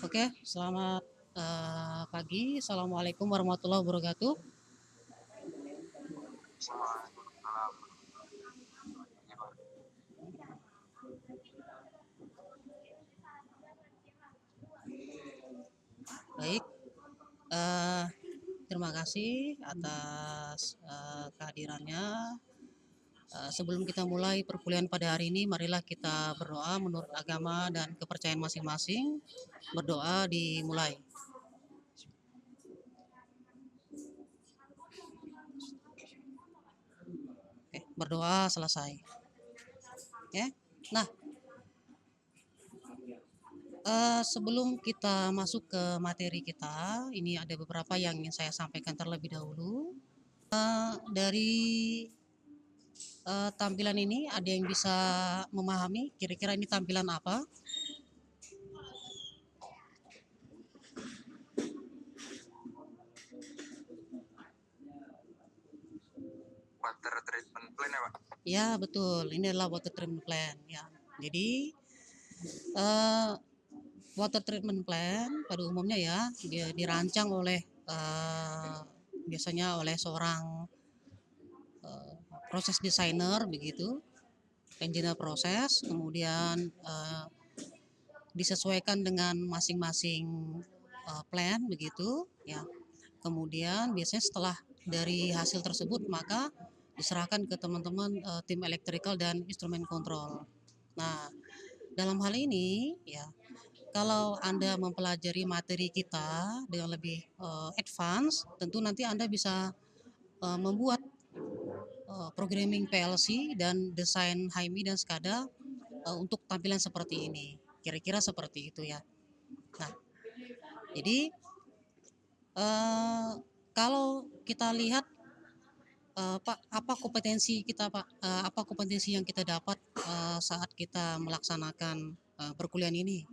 Oke, selamat pagi. Assalamualaikum warahmatullahi wabarakatuh. Baik, eh, terima kasih atas kehadirannya. Sebelum kita mulai perkuliahan pada hari ini, marilah kita berdoa menurut agama dan kepercayaan masing-masing. Berdoa dimulai. Oke, berdoa selesai. Oke. Nah, sebelum kita masuk ke materi kita, ini ada beberapa yang ingin saya sampaikan terlebih dahulu. Dari tampilan ini ada yang bisa memahami kira-kira ini tampilan apa? Water treatment plan ya Pak? Ya betul, ini adalah water treatment plan ya. Jadi uh, water treatment plan pada umumnya ya dia dirancang oleh biasanya oleh seorang uh, proses designer begitu, engineer proses, kemudian disesuaikan dengan masing-masing plan begitu ya. Kemudian biasanya setelah dari hasil tersebut maka diserahkan ke teman-teman tim electrical dan instrumen kontrol. Nah, dalam hal ini ya, kalau Anda mempelajari materi kita dengan lebih advance, tentu nanti Anda bisa membuat programming PLC dan desain HMI dan SCADA untuk tampilan seperti ini. Kira-kira seperti itu ya. Nah, jadi kalau kita lihat Pak, apa kompetensi kita Pak? Apa kompetensi yang kita dapat saat kita melaksanakan perkuliahan ini?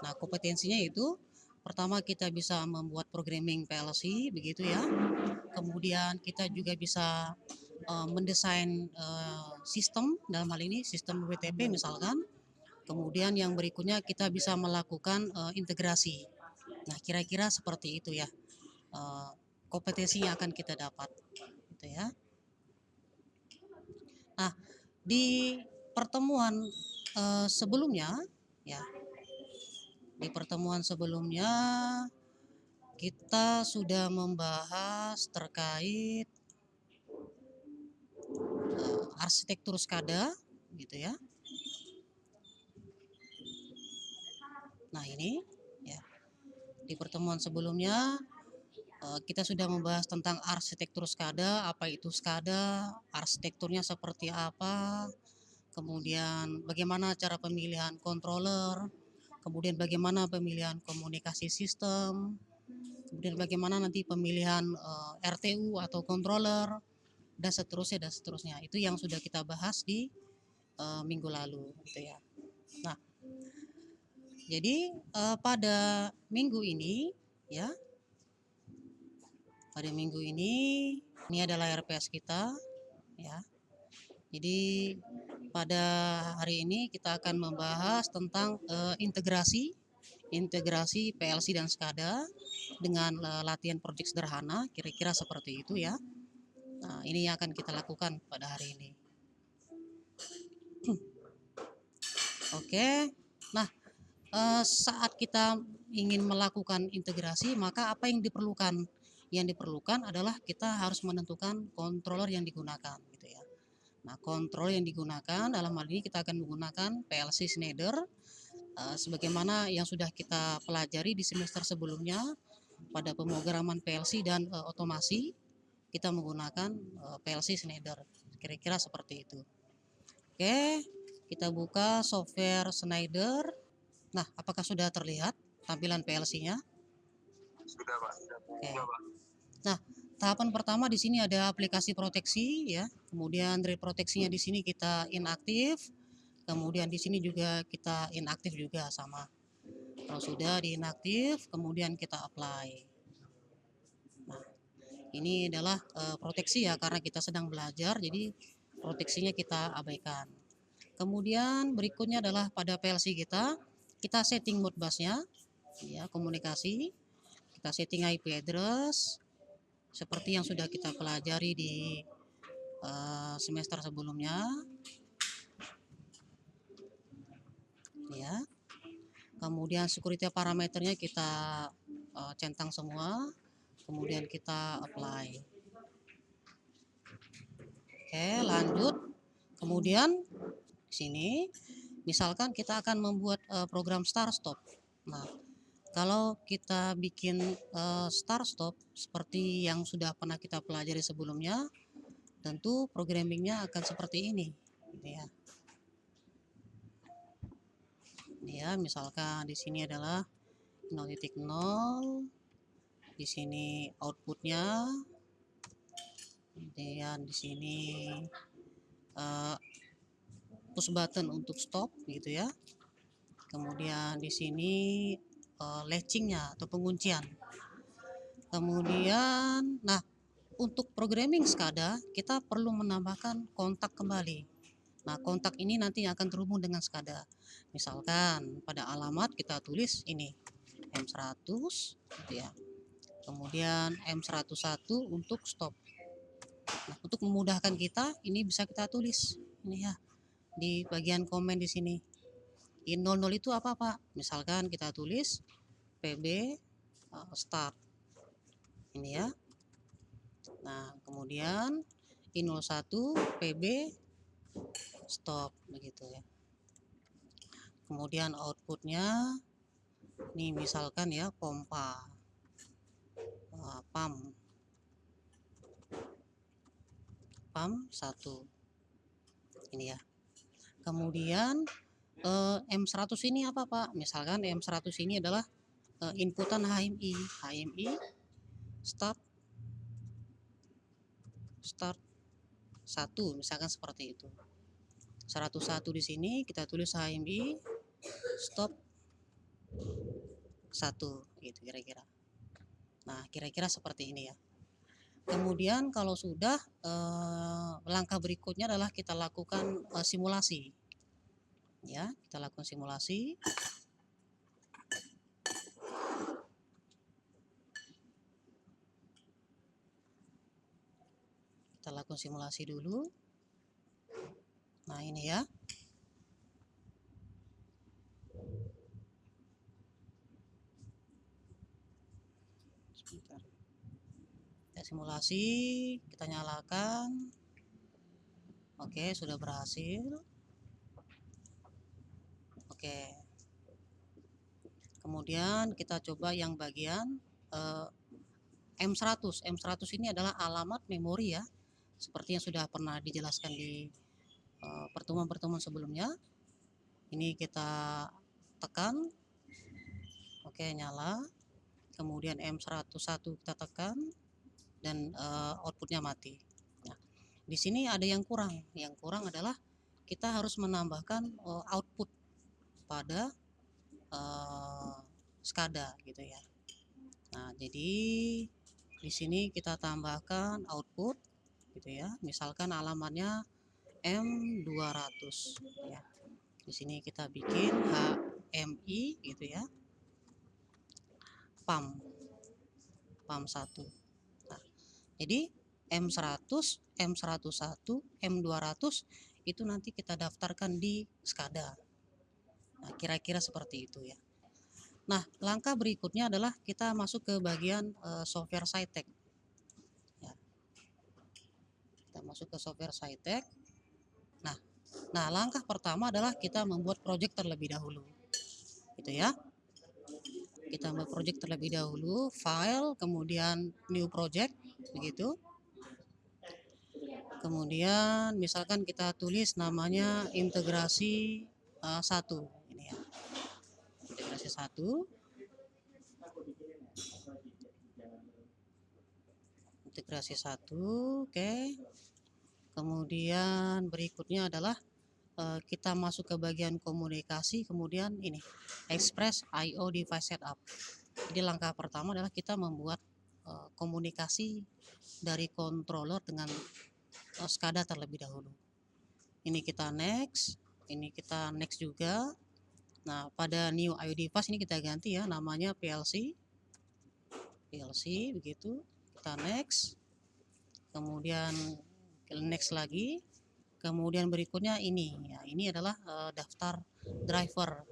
Nah, kompetensinya itu pertama kita bisa membuat programming PLC begitu ya. Kemudian kita juga bisa mendesain sistem, dalam hal ini sistem WTP misalkan. Kemudian yang berikutnya kita bisa melakukan integrasi. Nah, kira-kira seperti itu ya. Kompetensi yang akan kita dapat gitu ya. Nah, di pertemuan sebelumnya ya, di pertemuan sebelumnya kita sudah membahas terkait arsitektur SCADA gitu ya. Nah, ini ya, di pertemuan sebelumnya kita sudah membahas tentang arsitektur SCADA, apa itu SCADA, arsitekturnya seperti apa, kemudian bagaimana cara pemilihan controller, kemudian bagaimana pemilihan komunikasi sistem, kemudian bagaimana nanti pemilihan RTU atau controller, dan seterusnya dan seterusnya. Itu yang sudah kita bahas di minggu lalu gitu ya. Nah, jadi pada minggu ini ya, pada minggu ini adalah RPS kita ya. Jadi pada hari ini kita akan membahas tentang integrasi PLC dan SCADA dengan latihan proyek sederhana, kira-kira seperti itu ya. Nah, ini yang akan kita lakukan pada hari ini. Oke. Nah, saat kita ingin melakukan integrasi, maka apa yang diperlukan? Yang diperlukan adalah kita harus menentukan controller yang digunakan gitu ya. Nah, controller yang digunakan dalam hal ini kita akan menggunakan PLC Schneider sebagaimana yang sudah kita pelajari di semester sebelumnya pada pemrograman PLC dan otomasi kita menggunakan PLC Schneider. Kira-kira seperti itu. Oke, kita buka software Schneider. Nah, apakah sudah terlihat tampilan PLC-nya? Sudah Pak. Oke. Nah, tahapan pertama di sini ada aplikasi proteksi ya. Kemudian dari proteksinya di sini kita inaktif. Kemudian di sini juga kita inaktif juga sama. Kalau sudah diinaktif, kemudian kita apply. Nah, ini adalah proteksi ya karena kita sedang belajar, jadi proteksinya kita abaikan. Kemudian berikutnya adalah pada PLC kita setting Modbus-nya. ya, komunikasi. Kita setting IP address seperti yang sudah kita pelajari di semester sebelumnya, ya. Kemudian security parameternya kita centang semua, kemudian kita apply. Oke, lanjut. Kemudian di sini misalkan kita akan membuat program start stop. Nah, kalau kita bikin start stop seperti yang sudah pernah kita pelajari sebelumnya, tentu programmingnya akan seperti ini, gitu ya. Ya, misalkan di sini adalah 0.0, di sini outputnya, kemudian di sini push button untuk stop, gitu ya. Kemudian di sini latchingnya atau penguncian. Kemudian, nah, untuk programming SCADA kita perlu menambahkan kontak kembali. Nah, kontak ini nanti akan terhubung dengan SCADA. Misalkan pada alamat kita tulis ini M100, gitu ya. Kemudian M101 untuk stop. Nah, untuk memudahkan kita, ini bisa kita tulis ini ya di bagian komen di sini. I00 itu apa, Pak? Misalkan kita tulis PB start. Ini ya. Nah, kemudian I01 PB stop, begitu ya. Kemudian outputnya ini misalkan ya pompa, pump 1 ini ya. Kemudian M100 ini apa, Pak? Misalkan M100 ini adalah inputan HMI start 1, misalkan seperti itu. 101 di sini kita tulis HMI stop 1, gitu kira-kira. Nah, kira-kira seperti ini ya. Kemudian kalau sudah, langkah berikutnya adalah kita lakukan simulasi. Ya, kita lakukan simulasi. Kita lakukan simulasi dulu. Nah, ini ya. Sebentar. Ya, simulasi, kita nyalakan. Oke, sudah berhasil. Oke. Kemudian kita coba yang bagian M100. M100 ini adalah alamat memori ya. Seperti yang sudah pernah dijelaskan di pertemuan-pertemuan sebelumnya. Ini kita tekan. Oke, nyala. Kemudian M101 kita tekan dan outputnya mati. Nah, di sini ada yang kurang. Yang kurang adalah kita harus menambahkan output pada SCADA gitu ya. Nah, jadi di sini kita tambahkan output gitu ya. Misalkan alamatnya M200 ya. Di sini kita bikin HMI gitu ya. PAM 1. Nah, jadi M100, M101, M200 itu nanti kita daftarkan di SCADA. Nah, kira-kira seperti itu ya. Nah, langkah berikutnya adalah kita masuk ke bagian software SciTech. Ya. Kita masuk ke software SciTech. Nah, langkah pertama adalah kita membuat project terlebih dahulu. Gitu ya. Kita membuat project terlebih dahulu, file, kemudian new project, begitu. Kemudian misalkan kita tulis namanya integrasi 1 ini ya. Integrasi 1. Integrasi 1, oke. Kemudian berikutnya adalah kita masuk ke bagian komunikasi, kemudian ini Express I/O device setup. Jadi langkah pertama adalah kita membuat komunikasi dari controller dengan SCADA terlebih dahulu. Ini kita next, ini kita next juga. Nah, pada new IO device ini kita ganti ya, namanya PLC. PLC begitu. Kita next. Kemudian next lagi. Kemudian berikutnya ini. Ya, ini adalah daftar driver.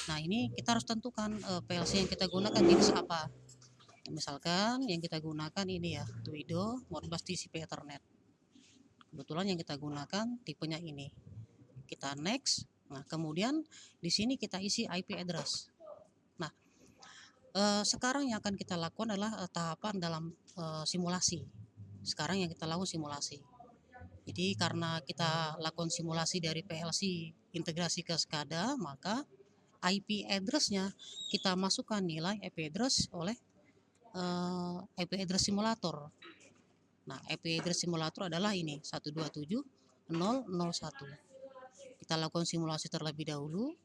Nah, ini kita harus tentukan PLC yang kita gunakan jenis apa. Misalkan yang kita gunakan ini ya, Twido Modbus TCP Ethernet. Kebetulan yang kita gunakan tipenya ini. Kita next. Nah, kemudian di sini kita isi IP address. Nah, sekarang yang akan kita lakukan adalah tahapan dalam simulasi. Sekarang yang kita lakukan simulasi. Jadi karena kita lakukan simulasi dari PLC integrasi ke SCADA, maka IP address-nya kita masukkan nilai IP address oleh IP address simulator. Nah, IP address simulator adalah ini 127.0.0.1. Kita lakukan simulasi terlebih dahulu.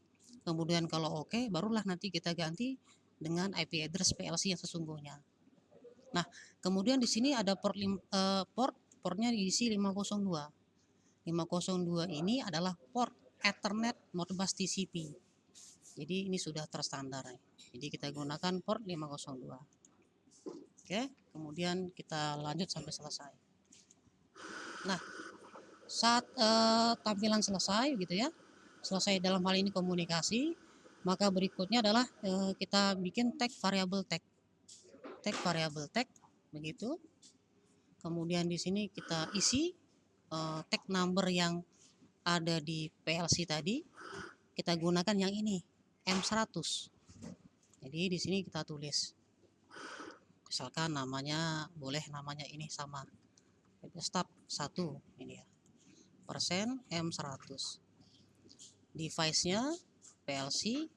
Kemudian kalau oke, barulah nanti kita ganti dengan IP address PLC yang sesungguhnya. Nah, kemudian di sini ada portnya diisi 502. 502 ini adalah port Ethernet Modbus TCP. Jadi ini sudah terstandar. Jadi kita gunakan port 502. Oke, kemudian kita lanjut sampai selesai. Nah, saat tampilan selesai gitu ya, selesai dalam hal ini komunikasi, maka berikutnya adalah kita bikin tag variabel tag begitu. Kemudian di sini kita isi tag number yang ada di PLC tadi, kita gunakan yang ini M100. Jadi di sini kita tulis, misalkan namanya boleh namanya ini sama, start 1 ini ya, persen M100. Device-nya PLC,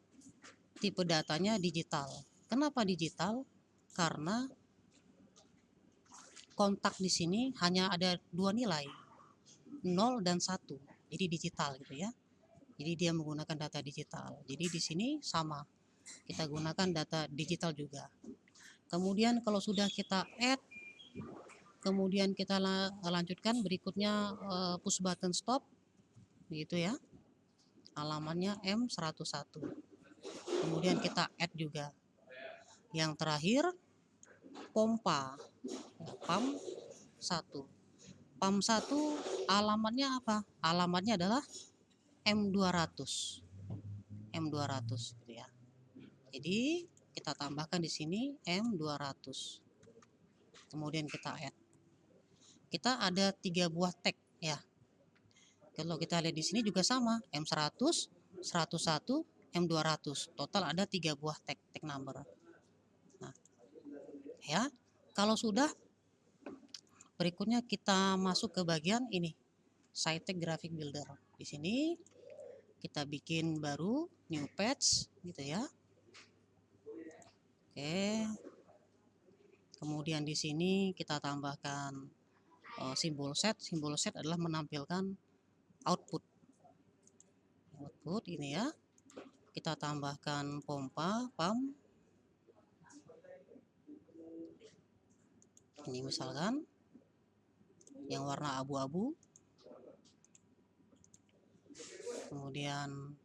tipe datanya digital. Kenapa digital? Karena kontak di sini hanya ada dua nilai, 0 dan 1. Jadi digital gitu ya. Jadi dia menggunakan data digital. Jadi di sini sama. Kita gunakan data digital juga. Kemudian kalau sudah kita add, kemudian kita lanjutkan berikutnya push button stop gitu ya. Alamannya M101. Kemudian kita add juga. Yang terakhir pompa. PAM 1. PAM 1 alamatnya apa? Alamatnya adalah M200. M200 gitu ya. Jadi kita tambahkan di sini M200. Kemudian kita add. Kita ada 3 buah tag ya. Kalau kita lihat di sini juga sama, M100, 101, M200. Total ada 3 buah tag number. Nah, ya. Kalau sudah, berikutnya kita masuk ke bagian ini, Site Graphic Builder. Di sini kita bikin baru new patch gitu ya. Oke. Kemudian di sini kita tambahkan simbol set. Simbol set adalah menampilkan output. Output ini ya. Kita tambahkan pompa, PAM. Ini misalkan yang warna abu-abu. Kemudian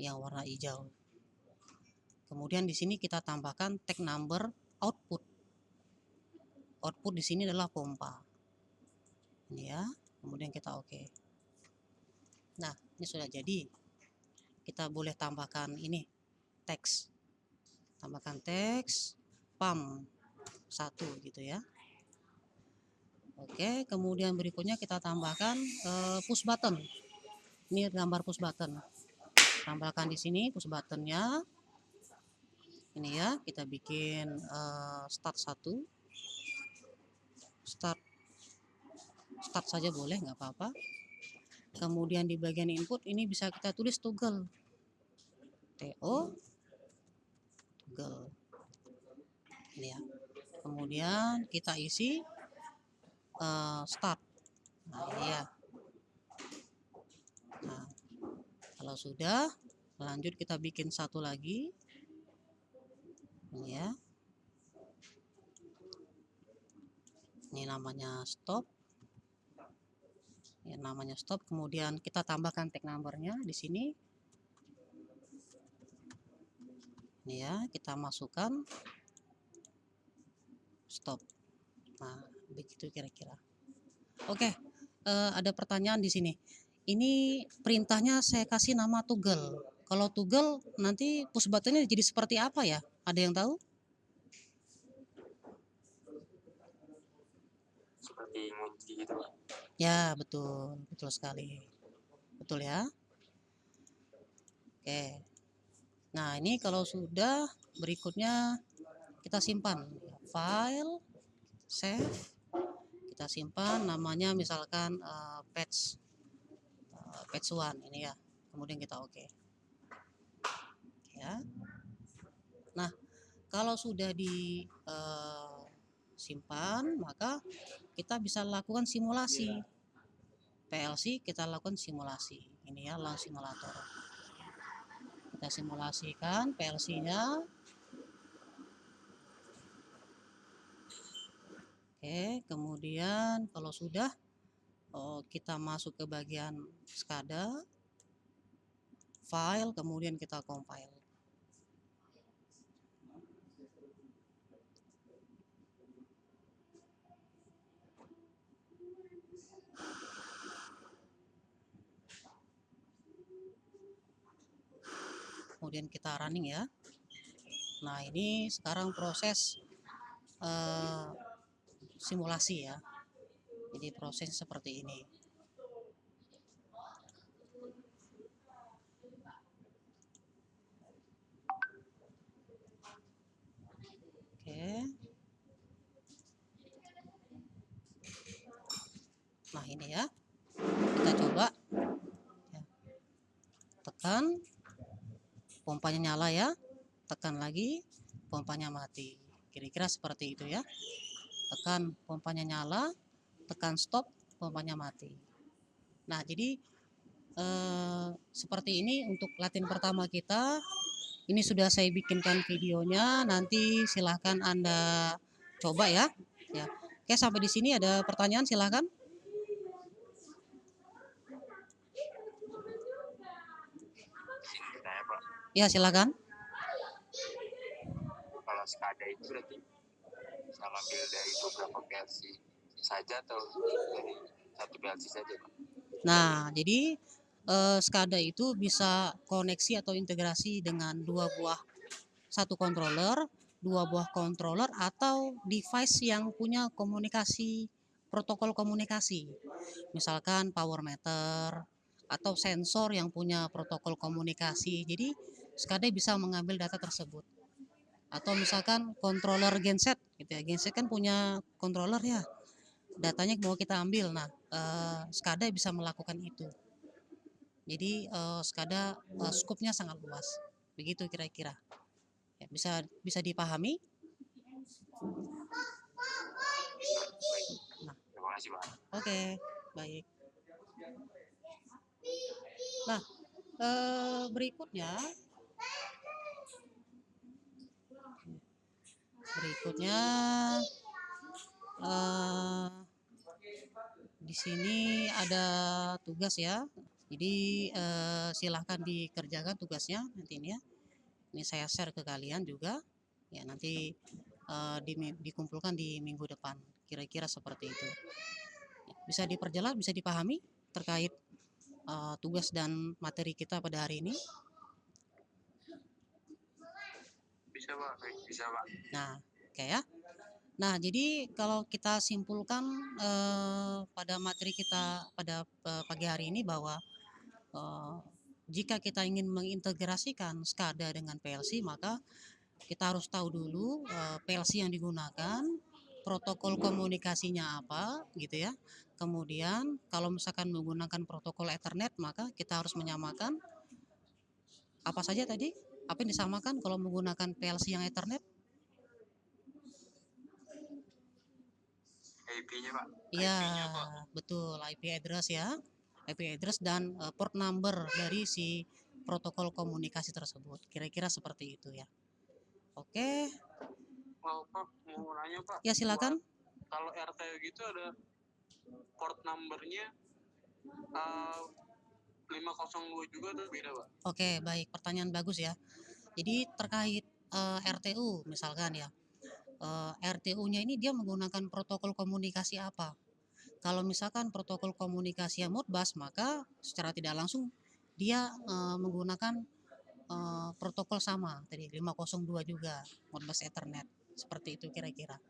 yang warna hijau. Kemudian di sini kita tambahkan tag number output. Output di sini adalah pompa. Ini ya. Kemudian kita oke. Nah, ini sudah jadi. Kita boleh tambahkan ini teks. Tambahkan teks PAM 1 gitu ya. Oke, kemudian berikutnya kita tambahkan push button. Ini gambar push button. Tambahkan di sini push buttonnya. Ini ya, kita bikin start 1. Start saja boleh, nggak apa-apa. Kemudian di bagian input ini bisa kita tulis toggle. TO toggle. Ini ya. Kemudian kita isi start. Nah, ini ya. Nah, kalau sudah, lanjut kita bikin satu lagi. Ini ya. Ini namanya stop. Ya, Ya, namanya stop, kemudian kita tambahkan tag numbernya di sini. Ini ya, kita masukkan stop. Nah, begitu kira-kira. Oke, ada pertanyaan di sini. Ini perintahnya saya kasih nama toggle. Kalau toggle nanti push buttonnya jadi seperti apa ya? Ada yang tahu? Seperti ngunci gitu Pak. Ya, betul. Betul sekali. Betul ya. Oke. Nah, ini kalau sudah, berikutnya kita simpan. File, save, kita simpan, namanya misalkan patch 1 ini ya. Kemudian kita oke. Ya. Nah, kalau sudah disimpan, maka kita bisa lakukan simulasi. PLC kita lakukan simulasi. Ini ya, launch simulator. Kita simulasikan PLC-nya. Oke, kemudian kalau sudah kita masuk ke bagian SCADA, file, kemudian kita compile. Kemudian kita running ya. Nah, ini sekarang proses simulasi ya. Jadi proses seperti ini. Oke. Nah, ini ya. Kita coba. Ya. Tekan, pompanya nyala ya. Tekan lagi, pompanya mati. Kira-kira seperti itu ya. Tekan, pompanya nyala. Tekan stop, pompanya mati. Nah, jadi seperti ini untuk latihan pertama kita. Ini sudah saya bikinkan videonya. Nanti silahkan Anda coba ya. Ya. Oke, sampai di sini ada pertanyaan, silahkan. Sini saya Pak. Ya, silakan. Kalau SCADA itu berarti bisa ngambil dari beberapa PLC saja atau dari satu PLC saja Pak? Nah, jadi SCADA itu bisa koneksi atau integrasi dengan satu controller, dua buah controller atau device yang punya protokol komunikasi. Misalkan power meter atau sensor yang punya protokol komunikasi. Jadi SCADA bisa mengambil data tersebut. Atau misalkan controller genset gitu ya. Genset kan punya controller ya. Datanya mau kita ambil. Nah, SCADA bisa melakukan itu. Jadi SCADA skopnya sangat luas. Begitu kira-kira. Ya, bisa dipahami? Nah, Terima kasih Pak. oke, baik. Nah, berikutnya eh, di sini ada tugas ya. Jadi silahkan dikerjakan tugasnya nanti ini ya. Ini saya share ke kalian juga. Ya, nanti dikumpulkan di minggu depan. Kira-kira seperti itu. Ya, bisa diperjelas, bisa dipahami terkait tugas dan materi kita pada hari ini. Bisa Pak, bisa Pak. Nah, oke ya. Nah, jadi kalau kita simpulkan pada materi kita pada pagi hari ini bahwa jika kita ingin mengintegrasikan SCADA dengan PLC, maka kita harus tahu dulu PLC yang digunakan, protokol komunikasinya apa, gitu ya. Kemudian kalau misalkan menggunakan protokol Ethernet, maka kita harus menyamakan apa saja tadi? Apa yang disamakan kalau menggunakan PLC yang Ethernet? IP-nya Pak. Iya, IP-nya Pak. betul, IP address ya. IP address dan port number dari si protokol komunikasi tersebut. Kira-kira seperti itu ya. Oke, Mau Pak, mau nanya Pak. ya silakan. Kalau RT gitu ada port numbernya Uh, 502 juga tuh beda, Pak. Oke, baik. Pertanyaan bagus ya. Jadi terkait RTU misalkan ya. RTU-nya ini dia menggunakan protokol komunikasi apa? Kalau misalkan protokol komunikasi yang Modbus, maka secara tidak langsung dia menggunakan protokol sama tadi 502 juga Modbus Ethernet. Seperti itu kira-kira.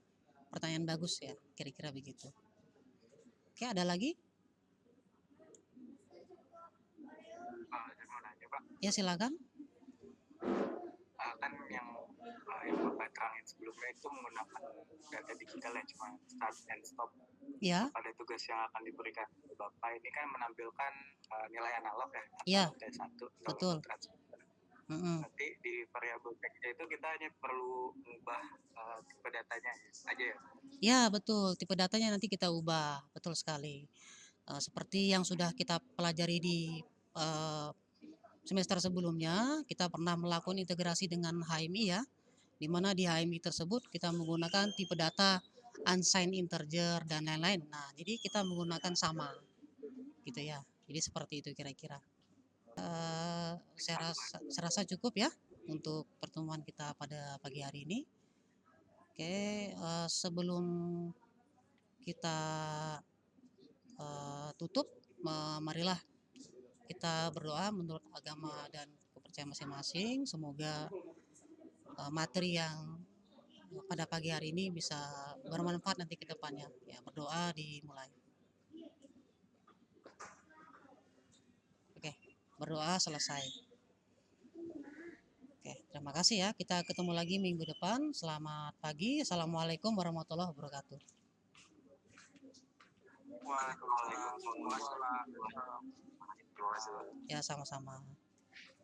Pertanyaan bagus ya, kira-kira begitu. Oke, ada lagi? Saya mau nanya, Pak. Ya, silakan. Kan yang Bapak terangin sebelumnya itu menggunakan data digital ya, cuma start and stop. Ya, Pada tugas yang akan diberikan ke Bapak ini kan menampilkan nilai analog ya, ya, atau T1 betul. transmitter. Mm-mm. Nanti di variabel teksnya itu kita hanya perlu mengubah tipe datanya aja ya. Ya, betul. Tipe datanya nanti kita ubah. Betul sekali. Seperti yang sudah kita pelajari di eh, semester sebelumnya, kita pernah melakukan integrasi dengan HMI ya, di mana di HMI tersebut kita menggunakan tipe data unsigned integer dan lain-lain. Nah, jadi kita menggunakan sama, gitu ya. Jadi seperti itu kira-kira. Saya rasa cukup ya untuk pertemuan kita pada pagi hari ini. Oke, sebelum kita tutup, marilah kita berdoa menurut agama dan kepercayaan masing-masing. Semoga materi yang pada pagi hari ini bisa bermanfaat nanti ke depannya. Ya, berdoa dimulai. Oke, berdoa selesai. Oke, terima kasih ya. Kita ketemu lagi minggu depan. Selamat pagi. Assalamualaikum warahmatullahi wabarakatuh. Waalaikumsalam. Ya, sama-sama.